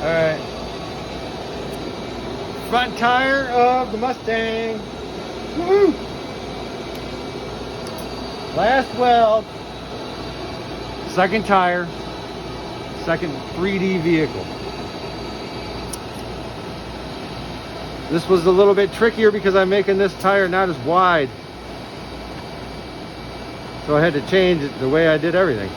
Alright. Front tire of the Mustang. Woo! Last weld. Second tire. Second 3D vehicle. This was a little bit trickier because I'm making this tire not as wide. So I had to change the way I did everything.